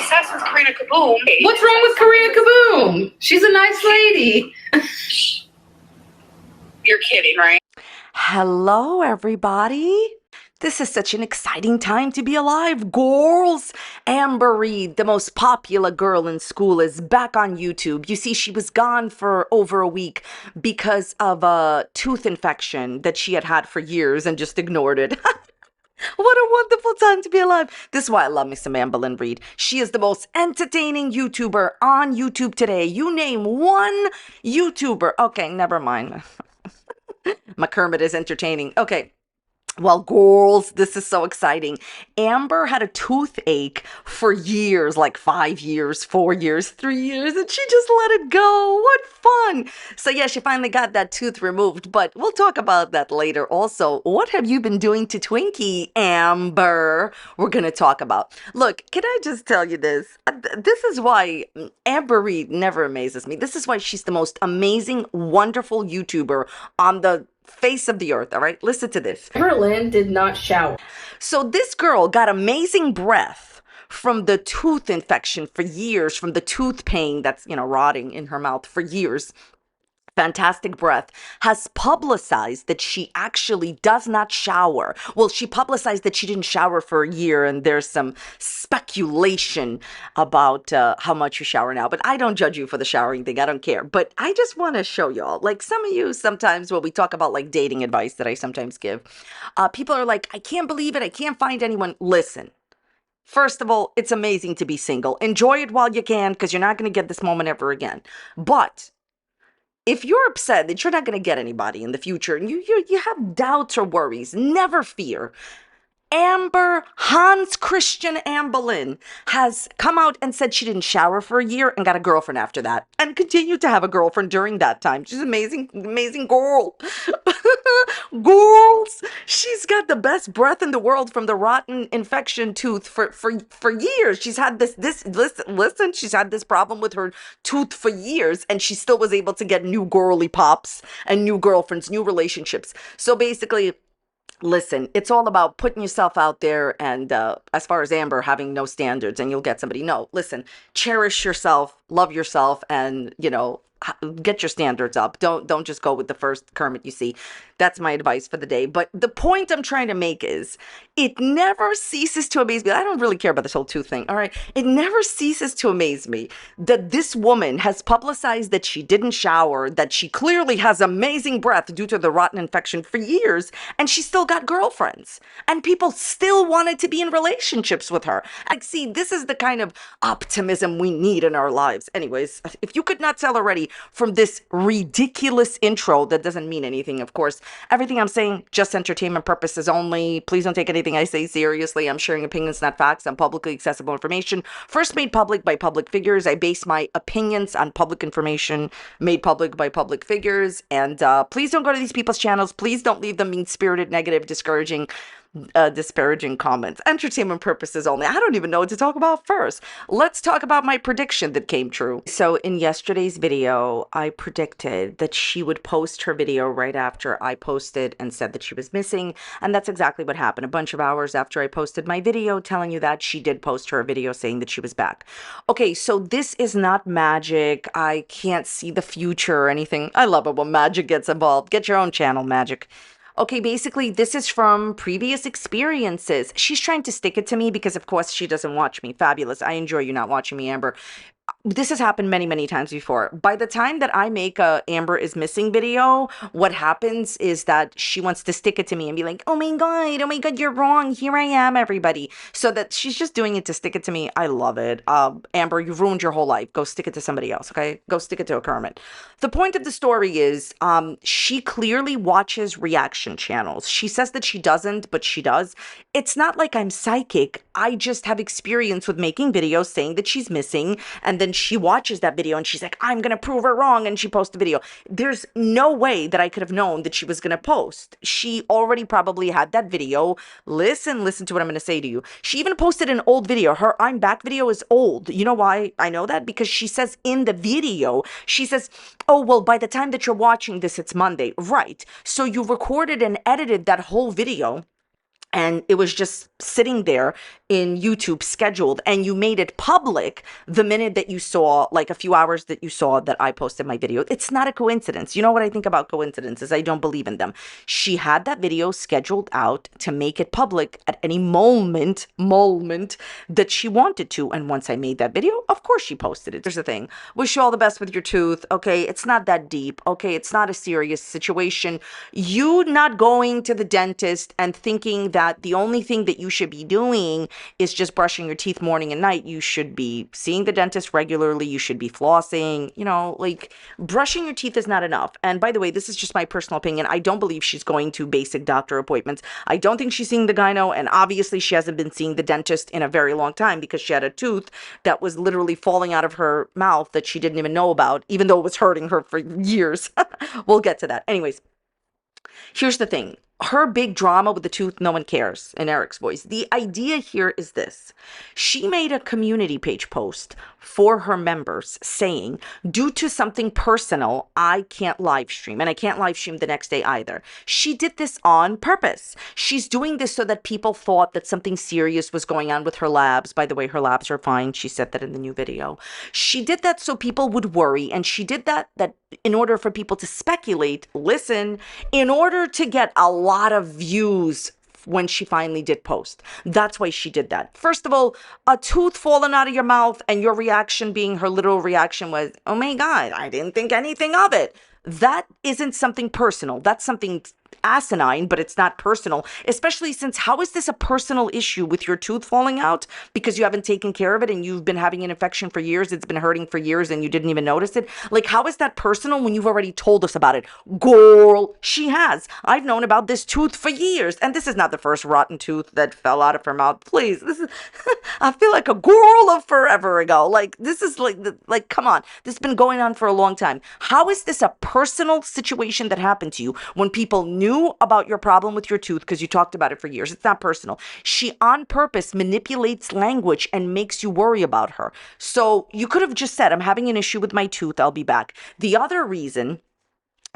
obsessed with Karina Kaboom. What's wrong with Karina Kaboom? She's a nice lady. You're kidding, right? Hello, everybody. This is such an exciting time to be alive, girls. Amber Reid, the most popular girl in school, is back on YouTube. You see, she was gone for over a week because of a tooth infection that she had had for years and just ignored it. What a wonderful time to be alive. This is why I love me some Amberlynn Reid. She is the most entertaining YouTuber on YouTube today. You name one YouTuber. Okay, never mind. My Kermit is entertaining. Okay. Well, girls, this is so exciting. Amber had a toothache for years, like 5 years, 4 years, 3 years, and she just let it go. What fun. So yeah, she finally got that tooth removed, but we'll talk about that later. Also, what have you been doing to Twinkie, Amber? We're going to talk about. Look, can I just tell you this? This is why Amber Reid never amazes me. This is why she's the most amazing, wonderful YouTuber on the face of the earth. All right, listen to this. Amberlynn did not shower. So this girl got amazing breath from the tooth infection for years, from the tooth pain that's, rotting in her mouth for years. Fantastic breath, has publicized that she actually does not shower. Well, she publicized that she didn't shower for a year, and there's some speculation about how much you shower now. But I don't judge you for the showering thing. I don't care. But I just want to show y'all, like some of you sometimes when we talk about like dating advice that I sometimes give, people are like, I can't believe it. I can't find anyone. Listen. First of all, it's amazing to be single. Enjoy it while you can, because you're not going to get this moment ever again. But if you're upset that you're not going to get anybody in the future and you have doubts or worries, never fear. Amber Hans Christian Amberlynn has come out and said she didn't shower for a year and got a girlfriend after that and continued to have a girlfriend during that time. She's an amazing girl. Girls, she's got the best breath in the world from the rotten infection tooth for years. She's had listen, she's had this problem with her tooth for years, and she still was able to get new girly pops and new girlfriends, new relationships. So basically, listen, it's all about putting yourself out there, and as far as Amber, having no standards and you'll get somebody. No, listen, cherish yourself, love yourself, and, get your standards up. Don't just go with the first Kermit you see. That's my advice for the day. But the point I'm trying to make is it never ceases to amaze me. I don't really care about this whole tooth thing. All right. It never ceases to amaze me that this woman has publicized that she didn't shower, that she clearly has amazing breath due to the rotten infection for years, and she still got girlfriends. And people still wanted to be in relationships with her. Like, see, this is the kind of optimism we need in our lives. Anyways, if you could not tell already from this ridiculous intro that doesn't mean anything, of course, everything I'm saying, just entertainment purposes only. Please don't take anything I say seriously. I'm sharing opinions, not facts, on publicly accessible information. First made public by public figures. I base my opinions on public information made public by public figures. And please don't go to these people's channels. Please don't leave them mean-spirited, negative, disparaging comments. Entertainment purposes only. I don't even know what to talk about first. Let's talk about my prediction that came true. So in yesterday's video, I predicted that she would post her video right after I posted and said that she was missing. And that's exactly what happened. A bunch of hours after I posted my video telling you that, she did post her video saying that she was back. Okay, so this is not magic. I can't see the future or anything. I love it when magic gets involved. Get your own channel, magic. Okay, basically, this is from previous experiences. She's trying to stick it to me because, of course, she doesn't watch me. Fabulous. I enjoy you not watching me, Amber. This has happened many, many times before. By the time that I make a Amber is missing video, what happens is that she wants to stick it to me and be like, oh my God, you're wrong. Here I am, everybody. So that she's just doing it to stick it to me. I love it. Amber, you've ruined your whole life. Go stick it to somebody else, okay? Go stick it to a Kermit. The point of the story is she clearly watches reaction channels. She says that she doesn't, but she does. It's not like I'm psychic. I just have experience with making videos saying that she's missing, and then she watches that video and she's like, I'm going to prove her wrong, and she posts the video. There's no way that I could have known that she was going to post. She already probably had that video. Listen to what I'm going to say to you. She even posted an old video. Her I'm back video is old. You know why I know that? Because she says in the video, she says, oh, well, by the time that you're watching this, it's Monday. Right. So you recorded and edited that whole video, and it was just sitting there in YouTube scheduled and you made it public the minute that you saw, like a few hours that you saw that I posted my video. It's not a coincidence. You know what I think about coincidences? I don't believe in them. She had that video scheduled out to make it public at any moment that she wanted to. And once I made that video, of course she posted it. There's a thing. Wish you all the best with your tooth. Okay, it's not that deep. Okay, it's not a serious situation. You not going to the dentist and thinking that the only thing that you should be doing is just brushing your teeth morning and night. You should be seeing the dentist regularly. You should be flossing. You know, like brushing your teeth is not enough. And by the way, this is just my personal opinion. I don't believe she's going to basic doctor appointments. I don't think she's seeing the gyno, and obviously she hasn't been seeing the dentist in a very long time because she had a tooth that was literally falling out of her mouth that she didn't even know about, even though it was hurting her for years. We'll get to that. Anyways, here's the thing. Her big drama with the tooth, no one cares, in Eric's voice. The idea here is this. She made a community page post for her members saying, due to something personal, I can't live stream. And I can't live stream the next day either. She did this on purpose. She's doing this so that people thought that something serious was going on with her labs. By the way, her labs are fine. She said that in the new video. She did that so people would worry. And she did that in order for people to speculate, listen, in order to get a lot of views when she finally did post. That's why she did that. First of all, a tooth falling out of your mouth and your reaction being her literal reaction was, oh my God, I didn't think anything of it. That isn't something personal. That's something asinine, but it's not personal, especially since how is this a personal issue with your tooth falling out because you haven't taken care of it and you've been having an infection for years, it's been hurting for years and you didn't even notice it? Like, how is that personal when you've already told us about it? Girl, she has. I've known about this tooth for years, and this is not the first rotten tooth that fell out of her mouth. Please, this is I feel like a girl of forever ago. Like, this is like come on, this has been going on for a long time. How is this a personal situation that happened to you when people knew about your problem with your tooth because you talked about it for years? It's not personal. She on purpose manipulates language and makes you worry about her. So you could have just said, I'm having an issue with my tooth, I'll be back. The other reason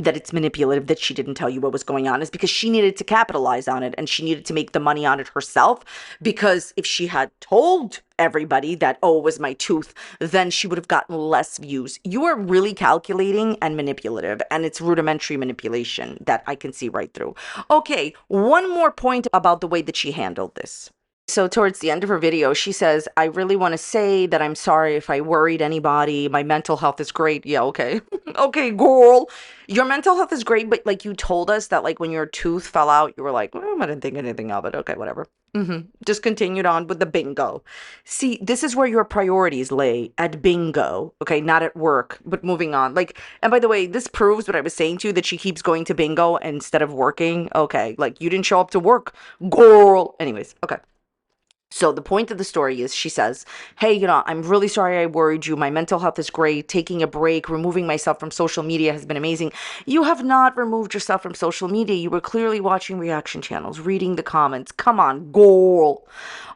that it's manipulative that she didn't tell you what was going on is because she needed to capitalize on it and she needed to make the money on it herself, because if she had told everybody that, oh, it was my tooth, then she would have gotten less views. You are really calculating and manipulative, and it's rudimentary manipulation that I can see right through. Okay, one more point about the way that she handled this. So towards the end of her video, she says, I really want to say that I'm sorry if I worried anybody. My mental health is great. Yeah, okay. Okay, girl. Your mental health is great, but like you told us that like when your tooth fell out, you were like, I didn't think anything of it. Okay, whatever. Just continued on with the bingo. See, this is where your priorities lay, at bingo. Okay, not at work, but moving on. Like, and by the way, this proves what I was saying to you, that she keeps going to bingo instead of working. Okay, like you didn't show up to work, girl. Anyways, okay. So the point of the story is she says, hey, I'm really sorry I worried you. My mental health is great. Taking a break, removing myself from social media has been amazing. You have not removed yourself from social media. You were clearly watching reaction channels, reading the comments. Come on, girl.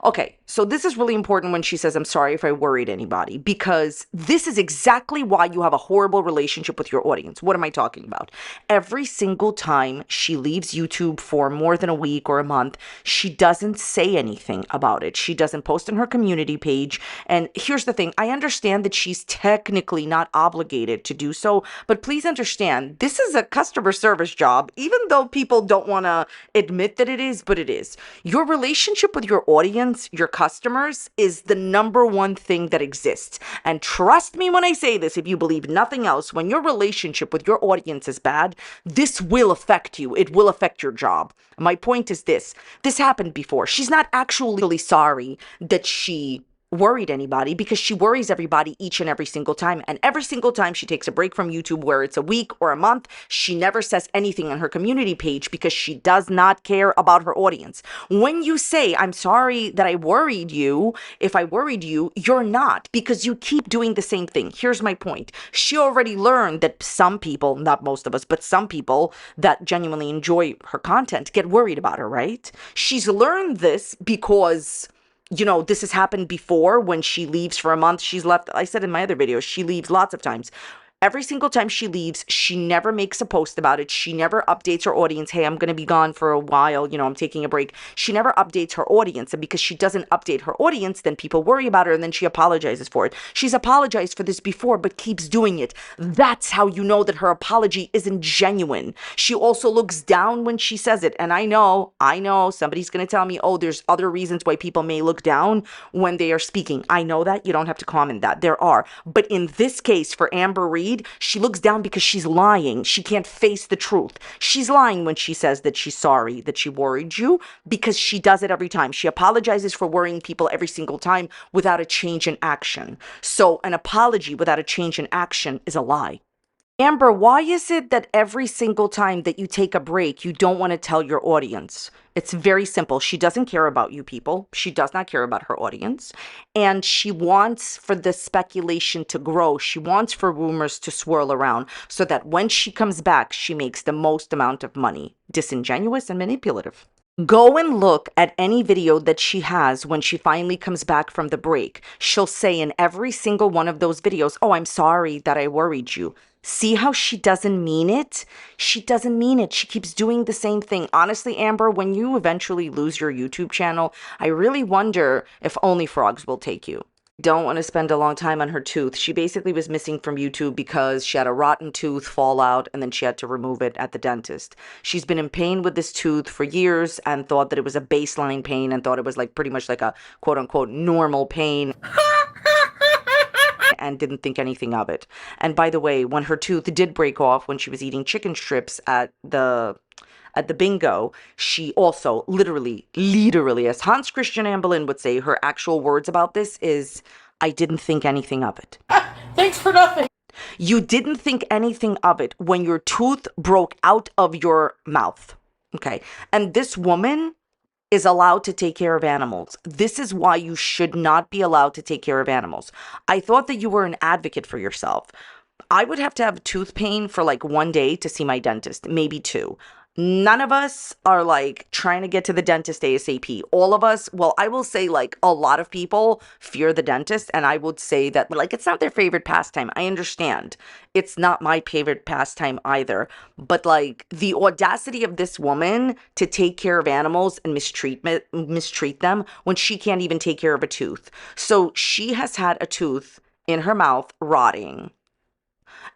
Okay, so this is really important when she says, I'm sorry if I worried anybody, because this is exactly why you have a horrible relationship with your audience. What am I talking about? Every single time she leaves YouTube for more than a week or a month, she doesn't say anything about it. She doesn't post on her community page. And here's the thing. I understand that she's technically not obligated to do so, but please understand, this is a customer service job, even though people don't want to admit that it is, but it is. Your relationship with your audience, your customers, is the number one thing that exists. And trust me when I say this, if you believe nothing else, when your relationship with your audience is bad, this will affect you. It will affect your job. My point is this happened before. She's not actually sorry that she worried anybody, because she worries everybody each and every single time. And every single time she takes a break from YouTube, where it's a week or a month, she never says anything on her community page because she does not care about her audience. When you say, I'm sorry that I worried you, if I worried you, you're not, because you keep doing the same thing. Here's my point. She already learned that some people, not most of us, but some people that genuinely enjoy her content get worried about her, right? She's learned this because this has happened before. When she leaves for a month, she's left. I said in my other videos, she leaves lots of times. Every single time she leaves, she never makes a post about it. She never updates her audience. Hey, I'm going to be gone for a while. I'm taking a break. She never updates her audience. And because she doesn't update her audience, then people worry about her and then she apologizes for it. She's apologized for this before, but keeps doing it. That's how you know that her apology isn't genuine. She also looks down when she says it. And I know, somebody's going to tell me, oh, there's other reasons why people may look down when they are speaking. I know that. You don't have to comment that. There are. But in this case, for Amber Reid, she looks down because she's lying. She can't face the truth. She's lying when she says that she's sorry, that she worried you, because she does it every time. She apologizes for worrying people every single time without a change in action. So an apology without a change in action is a lie. Amber, why is it that every single time that you take a break, you don't want to tell your audience? It's very simple. She doesn't care about you people. She does not care about her audience. And she wants for the speculation to grow. She wants for rumors to swirl around so that when she comes back, she makes the most amount of money. Disingenuous and manipulative. Go and look at any video that she has when she finally comes back from the break. She'll say in every single one of those videos, oh, I'm sorry that I worried you. See how she doesn't mean it? She doesn't mean it. She keeps doing the same thing. Honestly, Amber, when you eventually lose your YouTube channel, I really wonder if Only Frogs will take you. Don't want to spend a long time on her tooth. She basically was missing from YouTube because she had a rotten tooth fall out and then she had to remove it at the dentist. She's been in pain with this tooth for years and thought that it was a baseline pain and thought it was like pretty much like a quote unquote normal pain. And didn't think anything of it. And by the way, when her tooth did break off when she was eating chicken strips at the bingo, she also literally, as Hans Christian Amberlynn would say, her actual words about this is, I didn't think anything of it. Thanks for nothing. You didn't think anything of it when your tooth broke out of your mouth. Okay. And this woman is allowed to take care of animals. This is why you should not be allowed to take care of animals. I thought that you were an advocate for yourself. I would have to have tooth pain for like 1 day to see my dentist, maybe 2. None of us are like trying to get to the dentist ASAP. All of us, well, I will say like a lot of people fear the dentist, and I would say that like it's not their favorite pastime. I understand. It's not my favorite pastime either. But like the audacity of this woman to take care of animals and mistreat them when she can't even take care of a tooth. So she has had a tooth in her mouth rotting.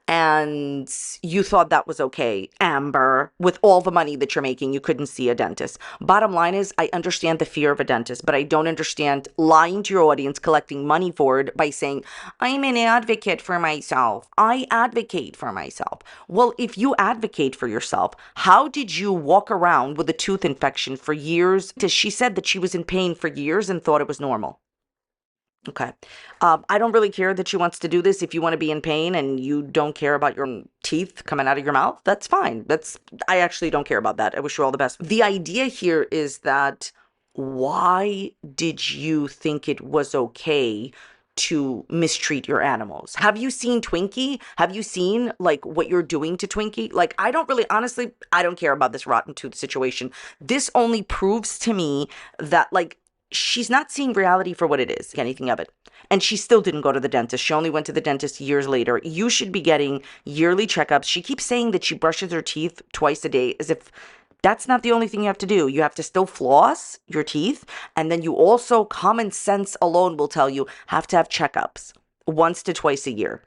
And you thought that was okay, Amber, with all the money that you're making, you couldn't see a dentist. Bottom line is, I understand the fear of a dentist, but I don't understand lying to your audience, collecting money for it by saying, I'm an advocate for myself. I advocate for myself. Well, if you advocate for yourself, how did you walk around with a tooth infection for years? She said that she was in pain for years and thought it was normal. Okay. I don't really care that she wants to do this. If you want to be in pain and you don't care about your teeth coming out of your mouth, that's fine. I actually don't care about that. I wish you all the best. The idea here is that why did you think it was okay to mistreat your animals? Have you seen Twinkie? Have you seen like what you're doing to Twinkie? Like, I don't really, honestly, I don't care about this rotten tooth situation. This only proves to me that like, she's not seeing reality for what it is, anything of it. And she still didn't go to the dentist. She only went to the dentist years later. You should be getting yearly checkups. She keeps saying that she brushes her teeth twice a day, as if that's not the only thing you have to do. You have to still floss your teeth. And then you also, common sense alone will tell you, have to have checkups once to twice a year.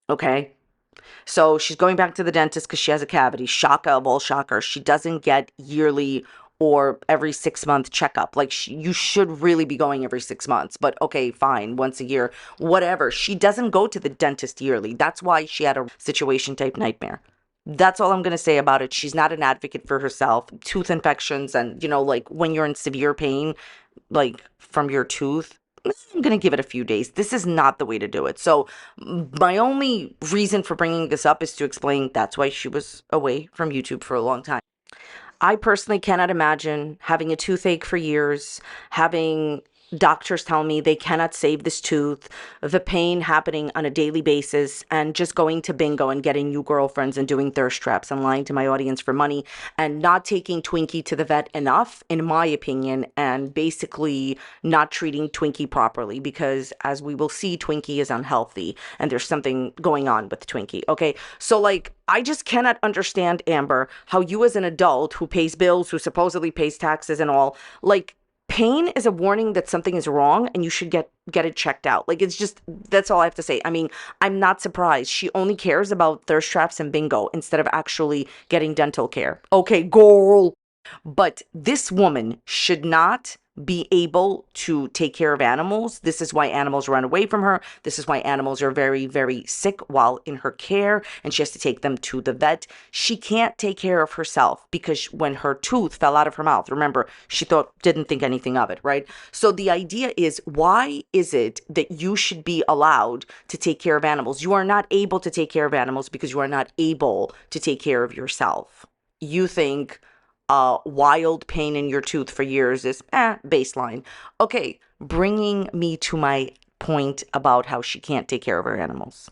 Okay? So she's going back to the dentist because she has a cavity. Shocker of all shockers. She doesn't get yearly or every 6-month checkup. Like you should really be going every 6 months, but okay, fine, once a year, whatever. She doesn't go to the dentist yearly. That's why she had a situation type nightmare. That's all I'm going to say about it. She's not an advocate for herself. Tooth infections and, like when you're in severe pain, like from your tooth, I'm going to give it a few days. This is not the way to do it. So my only reason for bringing this up is to explain that's why she was away from YouTube for a long time. I personally cannot imagine having a toothache for years, having Doctors tell me they cannot save this tooth, the pain happening on a daily basis, and just going to bingo and getting new girlfriends and doing thirst traps and lying to my audience for money and not taking Twinkie to the vet enough, in my opinion, and basically not treating Twinkie properly because, as we will see, Twinkie is unhealthy and there's something going on with Twinkie. Okay, so like, I just cannot understand, Amber, how you as an adult who pays bills, who supposedly pays taxes and all, like, pain is a warning that something is wrong and you should get it checked out. Like, it's just, that's all I have to say. I mean, I'm not surprised. She only cares about thirst traps and bingo instead of actually getting dental care. Okay, girl. But this woman should not be able to take care of animals. This is why animals run away from her. This is why animals are very, very sick while in her care, and she has to take them to the vet. She can't take care of herself because when her tooth fell out of her mouth, remember, she didn't think anything of it, right? So the idea is, why is it that you should be allowed to take care of animals? You are not able to take care of animals because you are not able to take care of yourself. You think wild pain in your tooth for years is baseline. Okay, bringing me to my point about how she can't take care of her animals.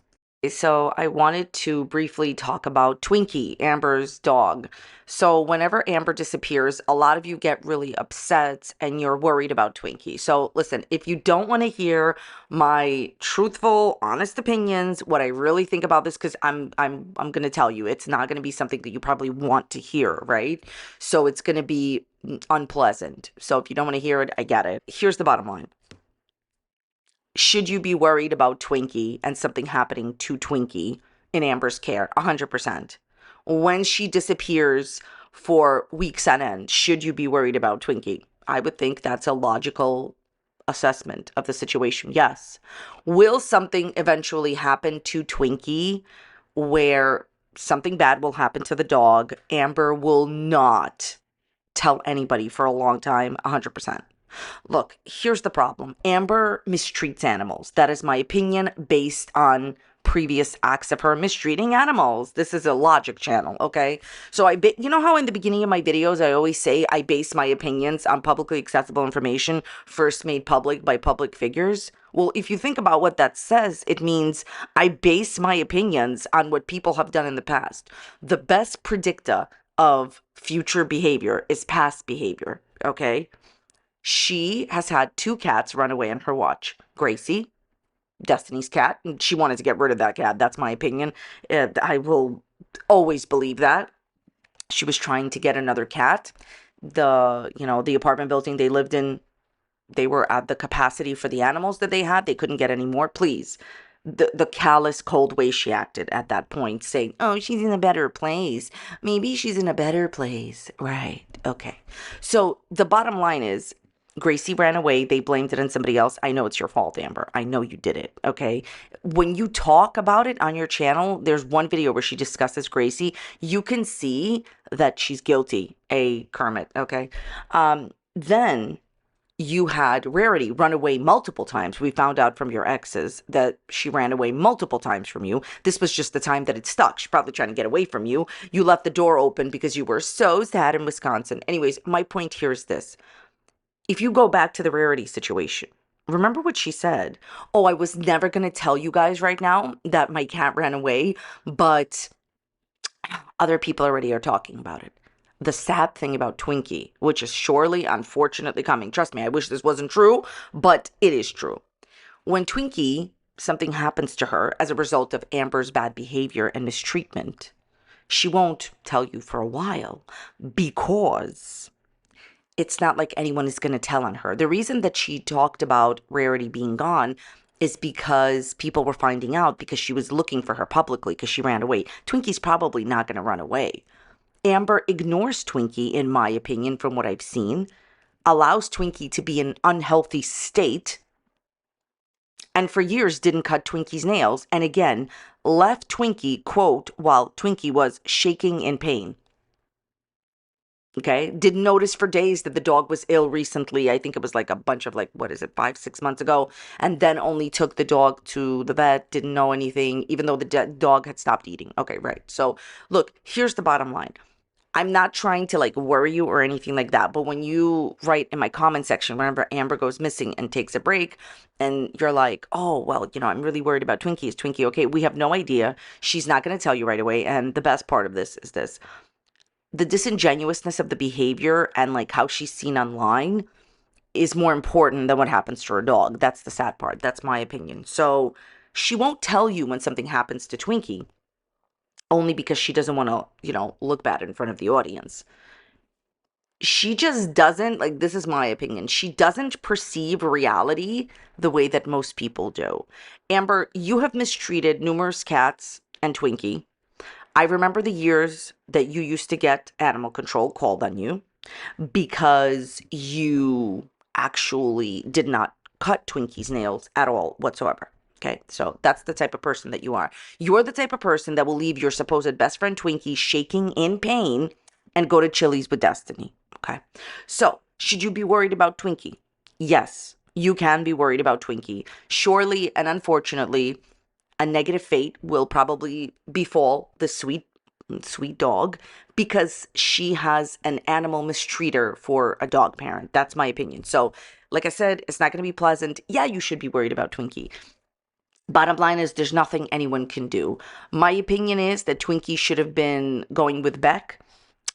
So I wanted to briefly talk about Twinkie, Amber's dog. So whenever Amber disappears, a lot of you get really upset and you're worried about Twinkie. So listen, if you don't want to hear my truthful, honest opinions, what I really think about this, because I'm going to tell you, it's not going to be something that you probably want to hear, right? So it's going to be unpleasant. So if you don't want to hear it, I get it. Here's the bottom line. Should you be worried about Twinkie and something happening to Twinkie in Amber's care? 100%. When she disappears for weeks on end, should you be worried about Twinkie? I would think that's a logical assessment of the situation. Yes. Will something eventually happen to Twinkie where something bad will happen to the dog? Amber will not tell anybody for a long time. 100%. Look, here's the problem. Amber mistreats animals. That is my opinion based on previous acts of her mistreating animals. This is a logic channel, okay? So you know how in the beginning of my videos I always say I base my opinions on publicly accessible information first made public by public figures? Well, if you think about what that says, it means I base my opinions on what people have done in the past. The best predictor of future behavior is past behavior, okay? She has had 2 cats run away on her watch. Gracie, Destiny's cat, and she wanted to get rid of that cat. That's my opinion. I will always believe that. She was trying to get another cat. The apartment building they lived in, they were at the capacity for the animals that they had. They couldn't get any more. Please. The callous, cold way she acted at that point, saying, oh, she's in a better place. Maybe she's in a better place. Right. Okay. So the bottom line is, Gracie ran away. They blamed it on somebody else. I know it's your fault, Amber. I know you did it, okay? When you talk about it on your channel, there's one video where she discusses Gracie. You can see that she's guilty, a Kermit, okay? Then you had Rarity run away multiple times. We found out from your exes that she ran away multiple times from you. This was just the time that it stuck. She's probably trying to get away from you. You left the door open because you were so sad in Wisconsin. Anyways, my point here is this. If you go back to the Rarity situation, remember what she said? Oh, I was never going to tell you guys right now that my cat ran away, but other people already are talking about it. The sad thing about Twinkie, which is surely, unfortunately coming, trust me, I wish this wasn't true, but it is true. When Twinkie, something happens to her as a result of Amber's bad behavior and mistreatment, she won't tell you for a while because it's not like anyone is going to tell on her. The reason that she talked about Rarity being gone is because people were finding out because she was looking for her publicly because she ran away. Twinkie's probably not going to run away. Amber ignores Twinkie, in my opinion, from what I've seen, allows Twinkie to be in an unhealthy state, and for years didn't cut Twinkie's nails, and again, left Twinkie, quote, while Twinkie was shaking in pain. Okay, didn't notice for days that the dog was ill recently. I think it was like a bunch of 5-6 months ago. And then only took the dog to the vet, didn't know anything, even though the dog had stopped eating. Okay, right. So look, here's the bottom line. I'm not trying to like worry you or anything like that. But when you write in my comment section, whenever Amber goes missing and takes a break, and you're like, oh, well, I'm really worried about Twinkie. Is Twinkie okay? We have no idea. She's not going to tell you right away. And the best part of this is this: the disingenuousness of the behavior and like how she's seen online is more important than what happens to her dog. That's the sad part. That's my opinion. So she won't tell you when something happens to Twinkie only because she doesn't want to, look bad in front of the audience. She just doesn't, like, this is my opinion, she doesn't perceive reality the way that most people do. Amber, you have mistreated numerous cats and Twinkie. I remember the years that you used to get animal control called on you because you actually did not cut Twinkie's nails at all whatsoever. Okay, so that's the type of person that you are. You're the type of person that will leave your supposed best friend Twinkie shaking in pain and go to Chili's with Destiny. Okay, so should you be worried about Twinkie? Yes, you can be worried about Twinkie. Surely and unfortunately, a negative fate will probably befall the sweet dog because she has an animal mistreater for a dog parent. That's my opinion. So, like I said, it's not going to be pleasant. Yeah, you should be worried about Twinkie. Bottom line is there's nothing anyone can do. My opinion is that Twinkie should have been going with Beck.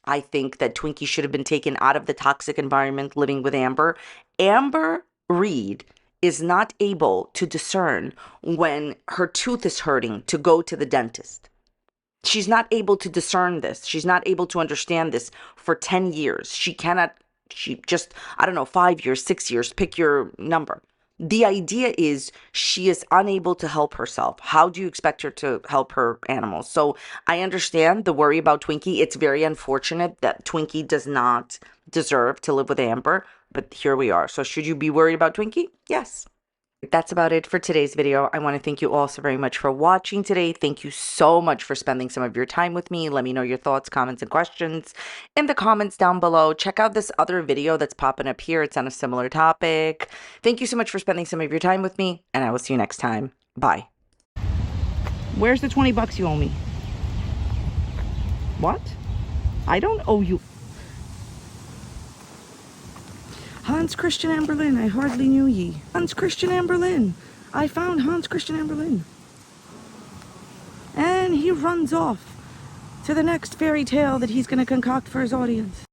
I think that Twinkie should have been taken out of the toxic environment living with Amber. Amber Reid is not able to discern when her tooth is hurting to go to the dentist. She's not able to discern this. She's not able to understand this for 10 years. She just, I don't know, 5 years, 6 years, pick your number. The idea is she is unable to help herself. How do you expect her to help her animals? So I understand the worry about Twinkie. It's very unfortunate that Twinkie does not deserve to live with Amber, but here we are. So should you be worried about Twinkie? Yes. That's about it for today's video. I want to thank you all so very much for watching today. Thank you so much for spending some of your time with me. Let me know your thoughts, comments, and questions in the comments down below. Check out this other video that's popping up here. It's on a similar topic. Thank you so much for spending some of your time with me, and I will see you next time. Bye. Where's the 20 bucks you owe me? What? I don't owe you. Hans Christian Amberlynn, I hardly knew ye. Hans Christian Amberlynn. I found Hans Christian Amberlynn. And he runs off to the next fairy tale that he's going to concoct for his audience.